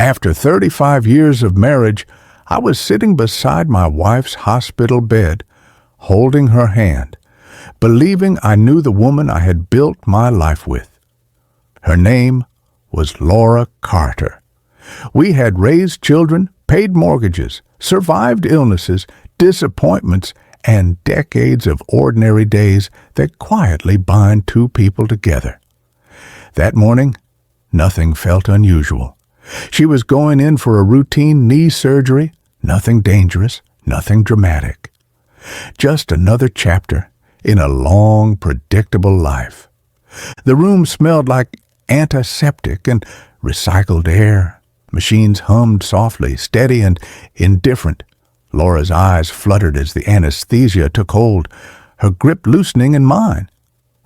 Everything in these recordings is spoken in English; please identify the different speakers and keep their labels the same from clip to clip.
Speaker 1: After 35 years of marriage, I was sitting beside my wife's hospital bed, holding her hand, believing I knew the woman I had built my life with. Her name was Laura Carter. We had raised children, paid mortgages, survived illnesses, disappointments, and decades of ordinary days that quietly bind two people together. That morning, nothing felt unusual. She was going in for a routine knee surgery, nothing dangerous, nothing dramatic. Just another chapter in a long, predictable life. The room smelled like antiseptic and recycled air. Machines hummed softly, steady and indifferent. Laura's eyes fluttered as the anesthesia took hold, her grip loosening in mine.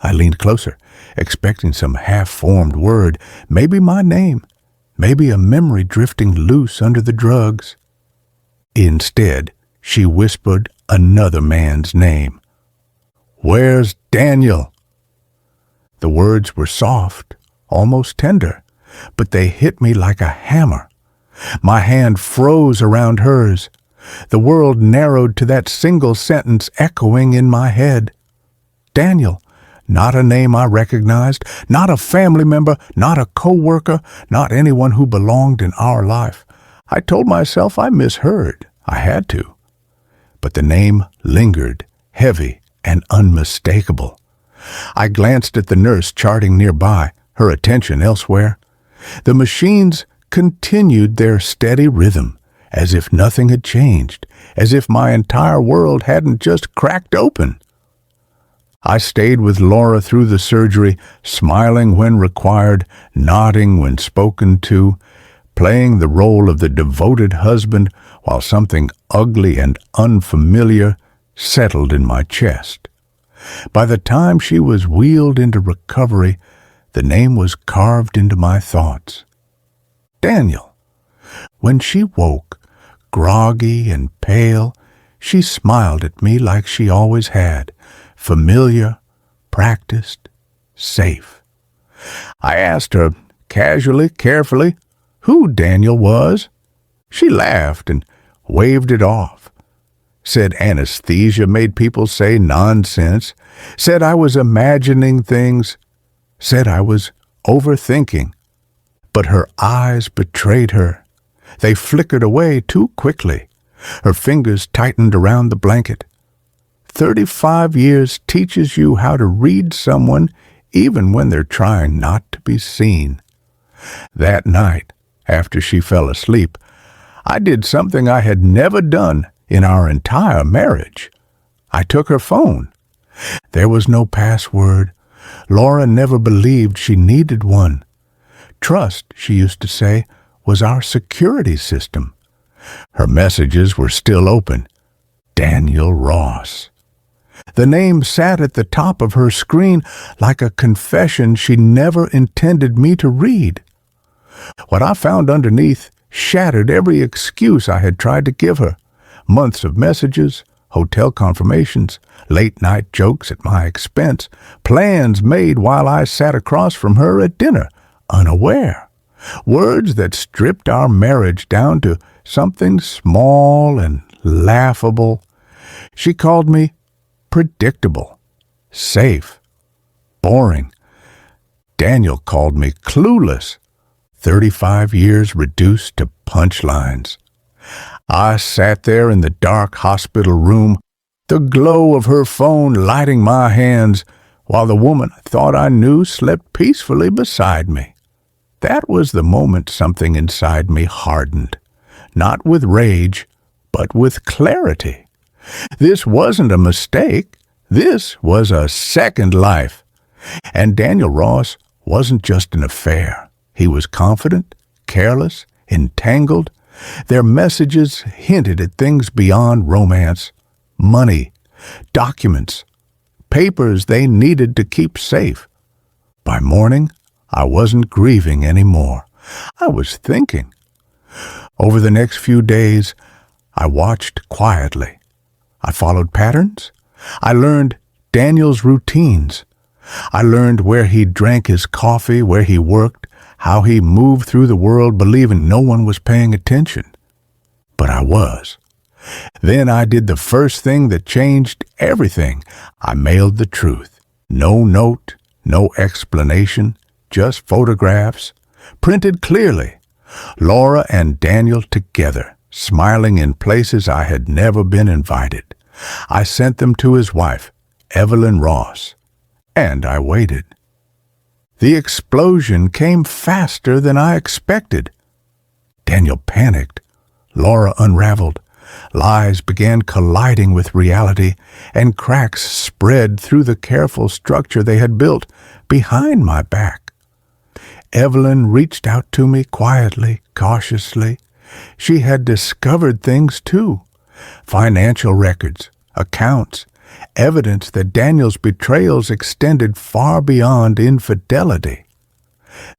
Speaker 1: I leaned closer, expecting some half-formed word, maybe my name, maybe a memory drifting loose under the drugs. Instead, she whispered another man's name. "Where's Daniel?" The words were soft, almost tender, but they hit me like a hammer. My hand froze around hers. The world narrowed to that single sentence echoing in my head. Daniel, not a name I recognized, not a family member, not a co-worker, not anyone who belonged in our life. I told myself I misheard. I had to. But the name lingered, heavy and unmistakable. I glanced at the nurse charting nearby, her attention elsewhere. The machines continued their steady rhythm, as if nothing had changed, as if my entire world hadn't just cracked open. I stayed with Laura through the surgery, smiling when required, nodding when spoken to, playing the role of the devoted husband while something ugly and unfamiliar settled in my chest. By the time she was wheeled into recovery, the name was carved into my thoughts. Daniel. When she woke, groggy and pale, she smiled at me like she always had, familiar, practiced, safe. I asked her, casually, carefully, who Daniel was. She laughed and waved it off. Said anesthesia made people say nonsense, said I was imagining things, said I was overthinking. But her eyes betrayed her. They flickered away too quickly. Her fingers tightened around the blanket. 35 years teaches you how to read someone even when they're trying not to be seen. That night, after she fell asleep, I did something I had never done in our entire marriage. I took her phone. There was no password. Laura never believed she needed one. Trust, she used to say, was our security system. Her messages were still open. Daniel Ross. The name sat at the top of her screen like a confession she never intended me to read. What I found underneath shattered every excuse I had tried to give her. Months of messages, hotel confirmations, late-night jokes at my expense, plans made while I sat across from her at dinner, unaware. Words that stripped our marriage down to something small and laughable. She called me predictable, safe, boring. Daniel called me clueless. 35 years reduced to punchlines. I sat there in the dark hospital room, the glow of her phone lighting my hands, while the woman I thought I knew slept peacefully beside me. That was the moment something inside me hardened, not with rage, but with clarity. This wasn't a mistake. This was a second life. And Daniel Ross wasn't just an affair. He was confident, careless, entangled. Their messages hinted at things beyond romance. Money, documents, papers they needed to keep safe. By morning, I wasn't grieving anymore. I was thinking. Over the next few days, I watched quietly. I followed patterns. I learned Daniel's routines. I learned where he drank his coffee, where he worked, how he moved through the world believing no one was paying attention. But I was. Then I did the first thing that changed everything. I mailed the truth. No note, no explanation, just photographs, printed clearly. Laura and Daniel together, smiling in places I had never been invited. I sent them to his wife, Evelyn Ross, and I waited. The explosion came faster than I expected. Daniel panicked. Laura unraveled. Lies began colliding with reality, and cracks spread through the careful structure they had built behind my back. Evelyn reached out to me quietly, cautiously. She had discovered things too. Financial records, accounts, evidence that Daniel's betrayals extended far beyond infidelity.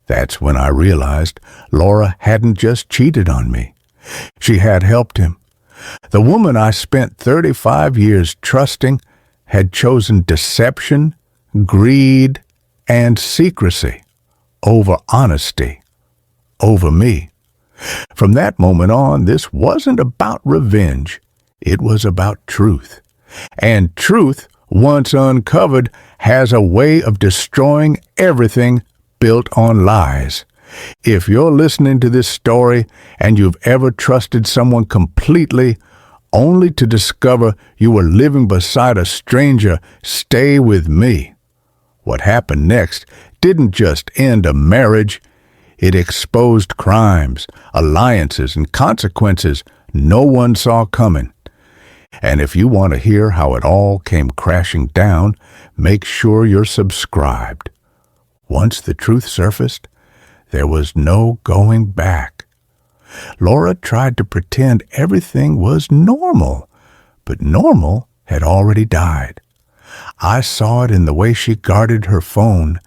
Speaker 1: That's when I realized Laura hadn't just cheated on me. She had helped him. The woman I spent 35 years trusting had chosen deception, greed, and secrecy over honesty, over me. From that moment on, this wasn't about revenge. It was about truth. And truth, once uncovered, has a way of destroying everything built on lies. If you're listening to this story and you've ever trusted someone completely, only to discover you were living beside a stranger, stay with me. What happened next didn't just end a marriage. It exposed crimes, alliances, and consequences no one saw coming. And if you want to hear how it all came crashing down, make sure you're subscribed. Once the truth surfaced, there was no going back. Laura tried to pretend everything was normal, but normal had already died. I saw it in the way she guarded her phone,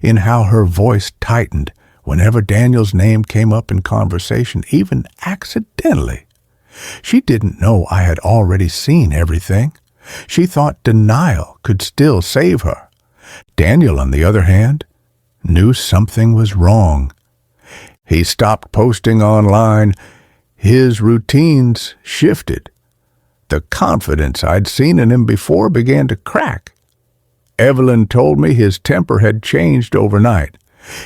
Speaker 1: in how her voice tightened whenever Daniel's name came up in conversation, even accidentally. She didn't know I had already seen everything. She thought denial could still save her. Daniel, on the other hand, knew something was wrong. He stopped posting online. His routines shifted. The confidence I'd seen in him before began to crack. Evelyn told me his temper had changed overnight.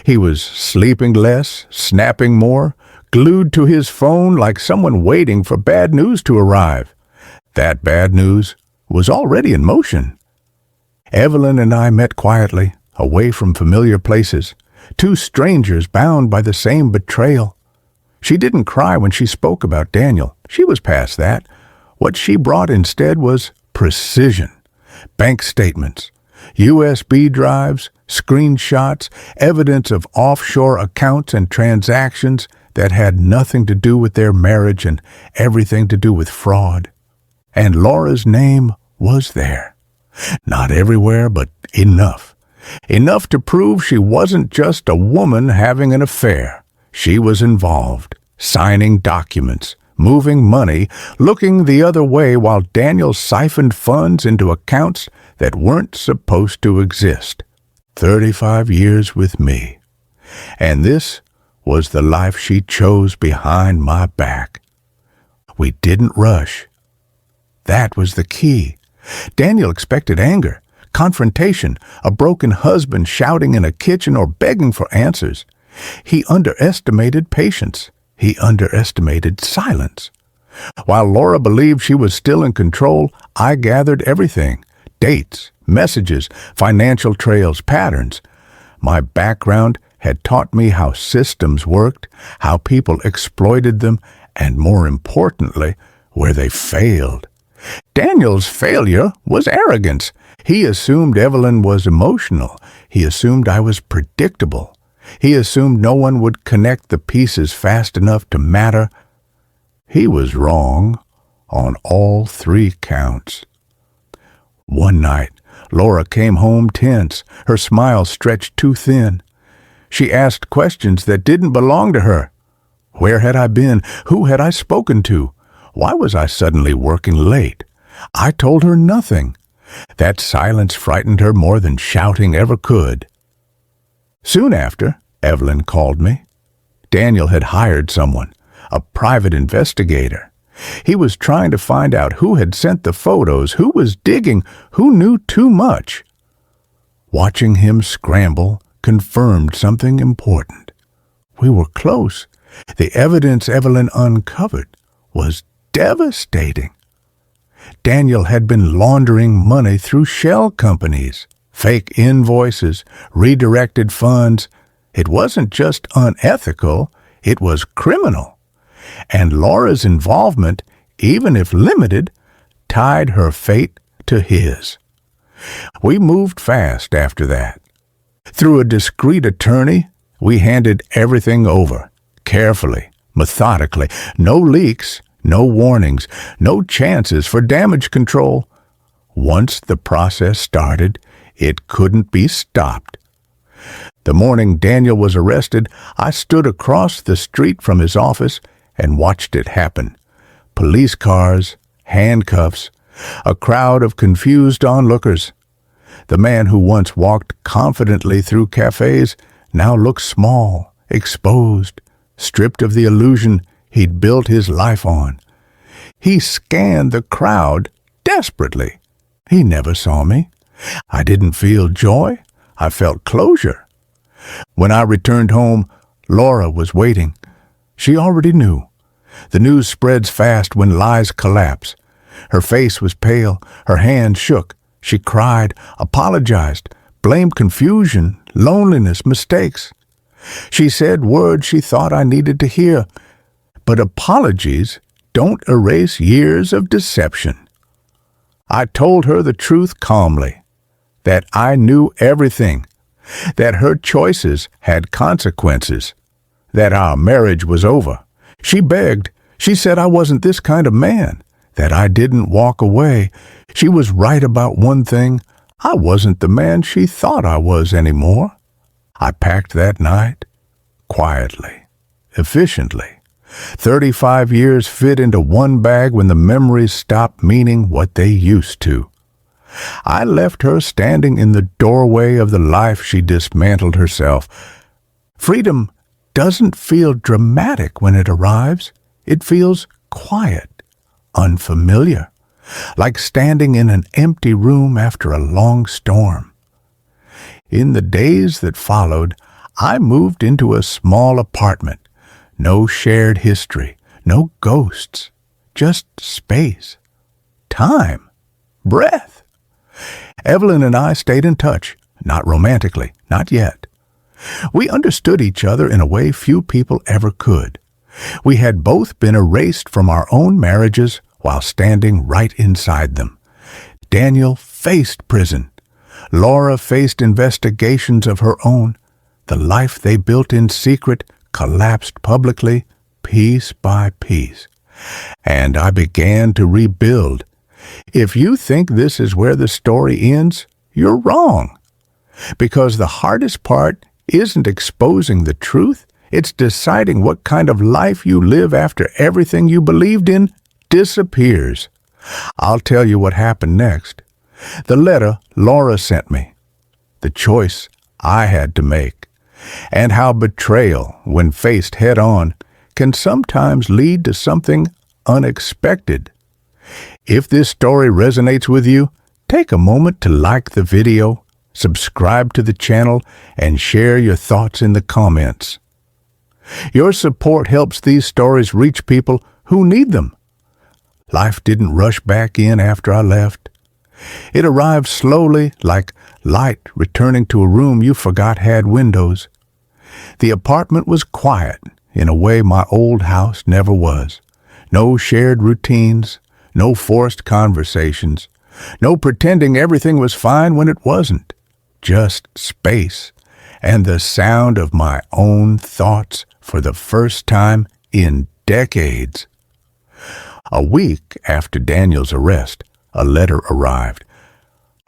Speaker 1: He was sleeping less, snapping more, glued to his phone like someone waiting for bad news to arrive. That bad news was already in motion. Evelyn and I met quietly, away from familiar places, two strangers bound by the same betrayal. She didn't cry when she spoke about Daniel. She was past that. What she brought instead was precision. Bank statements, USB drives, screenshots, evidence of offshore accounts and transactions that had nothing to do with their marriage and everything to do with fraud. And Laura's name was there. Not everywhere, but enough. Enough to prove she wasn't just a woman having an affair. She was involved, signing documents, moving money, looking the other way while Daniel siphoned funds into accounts that weren't supposed to exist. 35 years with me. And this was the life she chose behind my back. We didn't rush. That was the key. Daniel expected anger, confrontation, a broken husband shouting in a kitchen or begging for answers. He underestimated patience. He underestimated silence. While Laura believed she was still in control, I gathered everything: dates, messages, financial trails, patterns. My background had taught me how systems worked, how people exploited them, and more importantly, where they failed. Daniel's failure was arrogance. He assumed Evelyn was emotional. He assumed I was predictable. He assumed no one would connect the pieces fast enough to matter. He was wrong on all three counts. One night, Laura came home tense, her smile stretched too thin. She asked questions that didn't belong to her. Where had I been? Who had I spoken to? Why was I suddenly working late? I told her nothing. That silence frightened her more than shouting ever could. Soon after, Evelyn called me. Daniel had hired someone, a private investigator. He was trying to find out who had sent the photos, who was digging, who knew too much. Watching him scramble confirmed something important. We were close. The evidence Evelyn uncovered was devastating. Daniel had been laundering money through shell companies, fake invoices, redirected funds. It wasn't just unethical, it was criminal. And Laura's involvement, even if limited, tied her fate to his. We moved fast after that. Through a discreet attorney, we handed everything over, carefully, methodically. No leaks, no warnings, no chances for damage control. Once the process started, it couldn't be stopped. The morning Daniel was arrested, I stood across the street from his office and watched it happen. Police cars, handcuffs, a crowd of confused onlookers. The man who once walked confidently through cafes now looked small, exposed, stripped of the illusion he'd built his life on. He scanned the crowd desperately. He never saw me. I didn't feel joy. I felt closure. When I returned home, Laura was waiting. She already knew. The news spreads fast when lies collapse. Her face was pale. Her hands shook. She cried, apologized, blamed confusion, loneliness, mistakes. She said words she thought I needed to hear. But apologies don't erase years of deception. I told her the truth calmly, that I knew everything, that her choices had consequences, that our marriage was over. She begged. She said I wasn't this kind of man, that I didn't walk away. She was right about one thing. I wasn't the man she thought I was anymore. I packed that night, quietly, efficiently. 35 years fit into one bag when the memories stopped meaning what they used to. I left her standing in the doorway of the life she dismantled herself. Freedom doesn't feel dramatic when it arrives. It feels quiet, unfamiliar, like standing in an empty room after a long storm. In the days that followed, I moved into a small apartment. No shared history, no ghosts, just space, time, breath. Evelyn and I stayed in touch, not romantically, not yet. We understood each other in a way few people ever could. We had both been erased from our own marriages while standing right inside them. Daniel faced prison. Laura faced investigations of her own. The life they built in secret collapsed publicly, piece by piece. And I began to rebuild. If you think this is where the story ends, you're wrong. Because the hardest part isn't exposing the truth, it's deciding what kind of life you live after everything you believed in disappears. I'll tell you what happened next. The letter Laura sent me. The choice I had to make. And how betrayal, when faced head-on, can sometimes lead to something unexpected. If this story resonates with you, take a moment to like the video, subscribe to the channel, and share your thoughts in the comments. Your support helps these stories reach people who need them. Life didn't rush back in after I left. It arrived slowly, like light returning to a room you forgot had windows. The apartment was quiet in a way my old house never was. No shared routines, no forced conversations, no pretending everything was fine when it wasn't. Just space and the sound of my own thoughts for the first time in decades. A week after Daniel's arrest, a letter arrived.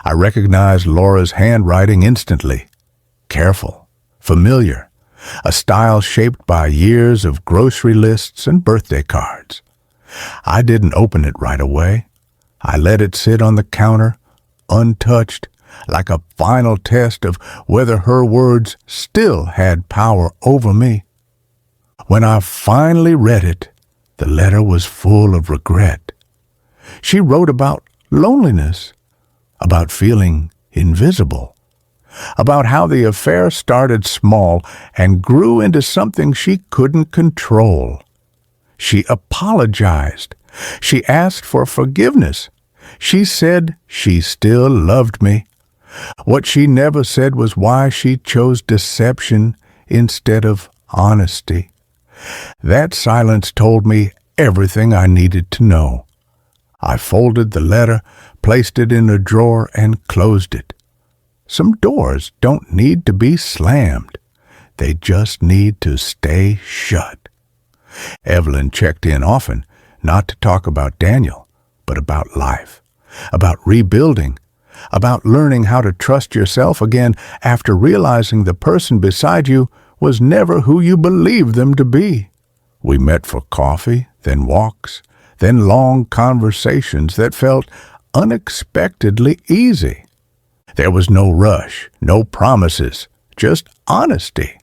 Speaker 1: I recognized Laura's handwriting instantly. Careful, familiar, a style shaped by years of grocery lists and birthday cards. I didn't open it right away. I let it sit on the counter, untouched. like a final test of whether her words still had power over me. When I finally read it, the letter was full of regret. She wrote about loneliness, about feeling invisible, about how the affair started small and grew into something she couldn't control. She apologized. She asked for forgiveness. She said she still loved me. What she never said was why she chose deception instead of honesty. That silence told me everything I needed to know. I folded the letter, placed it in a drawer, and closed it. Some doors don't need to be slammed. They just need to stay shut. Evelyn checked in often, not to talk about Daniel, but about life, about rebuilding, about learning how to trust yourself again after realizing the person beside you was never who you believed them to be. We met for coffee, then walks, then long conversations that felt unexpectedly easy. There was no rush, no promises, just honesty.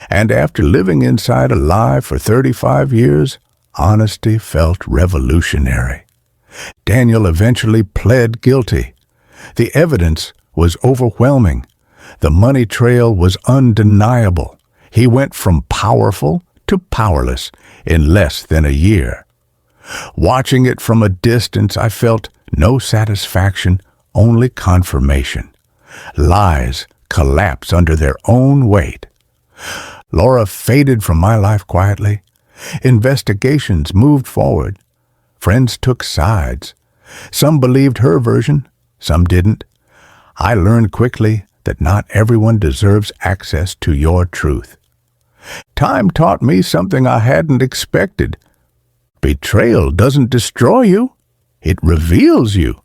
Speaker 1: And after living inside a lie for 35 years, honesty felt revolutionary. Daniel eventually pled guilty. The evidence was overwhelming. The money trail was undeniable. He went from powerful to powerless in less than a year. Watching it from a distance, I felt no satisfaction, only confirmation. Lies collapse under their own weight. Laura faded from my life quietly. Investigations moved forward. Friends took sides. Some believed her version, some didn't. I learned quickly that not everyone deserves access to your truth. Time taught me something I hadn't expected. Betrayal doesn't destroy you. It reveals you.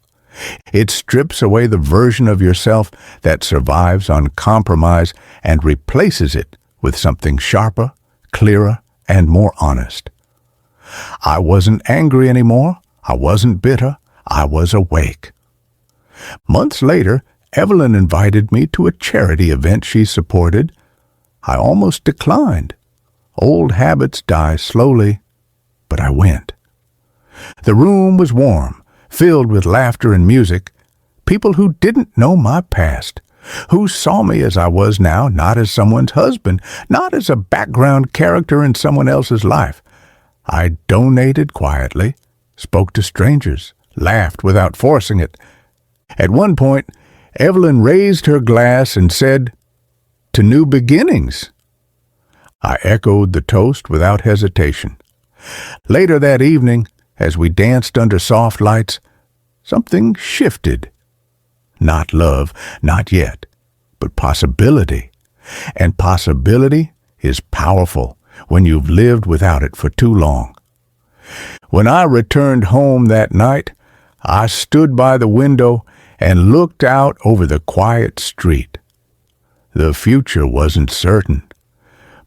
Speaker 1: It strips away the version of yourself that survives on compromise and replaces it with something sharper, clearer, and more honest. I wasn't angry anymore. I wasn't bitter. I was awake. Months later, Evelyn invited me to a charity event she supported. I almost declined. Old habits die slowly, but I went. The room was warm, filled with laughter and music. People who didn't know my past, who saw me as I was now, not as someone's husband, not as a background character in someone else's life. I donated quietly, spoke to strangers, laughed without forcing it. At one point, Evelyn raised her glass and said, "To new beginnings." I echoed the toast without hesitation. Later that evening, as we danced under soft lights, something shifted. Not love, not yet, but possibility. And possibility is powerful when you've lived without it for too long. When I returned home that night, I stood by the window and looked out over the quiet street. The future wasn't certain,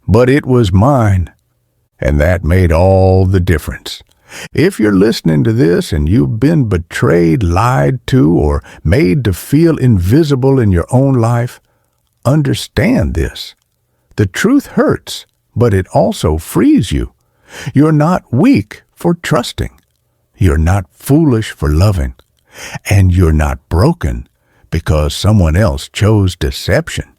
Speaker 1: but it was mine, and that made all the difference. If you're listening to this and you've been betrayed, lied to, or made to feel invisible in your own life, understand this. The truth hurts, but it also frees you. You're not weak for trusting. You're not foolish for loving. And you're not broken because someone else chose deception.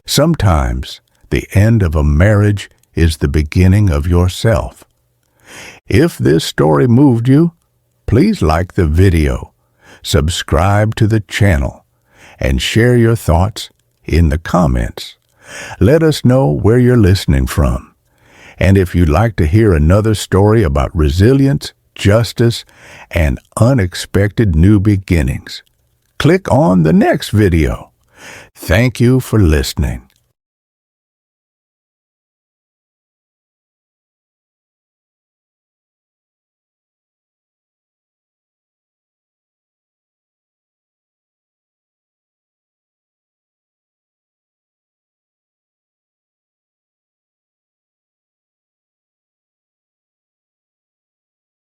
Speaker 1: Sometimes the end of a marriage is the beginning of yourself. If this story moved you, please like the video, subscribe to the channel, and share your thoughts in the comments. Let us know where you're listening from. And if you'd like to hear another story about resilience, justice, and unexpected new beginnings, click on the next video. Thank you for listening.